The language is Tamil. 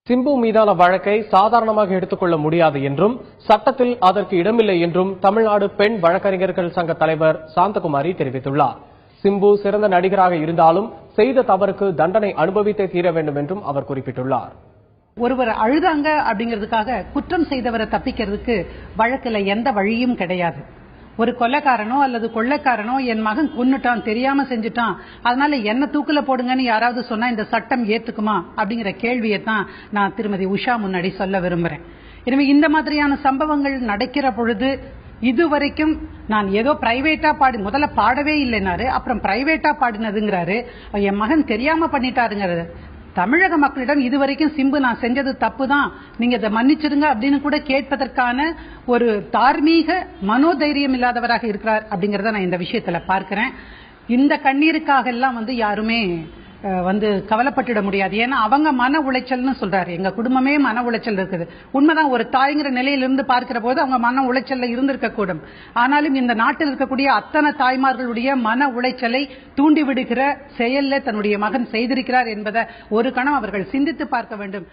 சிம்பு மீதான வழக்கை சாதாரணமாக எடுத்துக்கொள்ள முடியாது என்றும் சட்டத்தில் அதற்கு இடமில்லை என்றும் தமிழ்நாடு பெண் வழக்கறிஞர்கள் சங்க தலைவர் சாந்தகுமாரி தெரிவித்துள்ளார். சிம்பு சிறந்த நடிகராக இருந்தாலும் செய்த தவறுக்கு தண்டனை அனுபவித்தே தீர வேண்டும் என்றும் அவர் குறிப்பிட்டுள்ளார். ஒருவர் அழுதாங்க அப்படிங்கிறதுக்காக குற்றம் செய்தவரை தப்பிக்கிறதுக்கு வழக்குல எந்த வழியும் கிடையாது. ஒரு கொலைக்காரனோ அல்லது கொள்ளைக்காரனோ என் மகன் கொன்னுட்டான், தெரியாம செஞ்சுட்டான், அதனால என்ன தூக்குல போடுங்கன்னு யாராவது சொன்னா இந்த சட்டம் ஏத்துக்குமா அப்படிங்கிற கேள்வியை தான் நான் திருமதி உஷா முன்னாடி சொல்ல விரும்புறேன். எனவே இந்த மாதிரியான சம்பவங்கள் நடக்கிற பொழுது இதுவரைக்கும் நான் ஏதோ பிரைவேட்டா முதல்ல பாடவே இல்லைனாரு, அப்புறம் பிரைவேட்டா பாடினதுங்கிறாரு, என் மகன் தெரியாம பண்ணிட்டாருங்கிறது. தமிழக மக்களிடம் இதுவரைக்கும் சிம்பு நான் செஞ்சது தப்பு தான், நீங்க இதை மன்னிச்சிருங்க அப்படின்னு கூட கேட்பதற்கான ஒரு தார்மீக மனோதைரியம் இல்லாதவராக இருக்கிறார் அப்படிங்கறத நான் இந்த விஷயத்துல பார்க்கிறேன். இந்த கண்ணீருக்காக எல்லாம் யாருமே கவலைப்பட்டுட முடியாது. ஏன்னா அவங்க மன உளைச்சல்னு சொல்றாரு. எங்க குடும்பமே மன உளைச்சல் இருக்குது. உண்மைதான், ஒரு தாய்ங்கிற நிலையிலிருந்து பார்க்கிற போது அவங்க மன உளைச்சல்ல இருந்திருக்க கூடும். ஆனாலும் இந்த நாட்டில் இருக்கக்கூடிய அத்தனை தாய்மார்களுடைய மன உளைச்சலை தூண்டிவிடுகிற செயல்ல தன்னுடைய மகன் செய்திருக்கிறார் என்பதை ஒரு கணம் அவர்கள் சிந்தித்து பார்க்க வேண்டும்.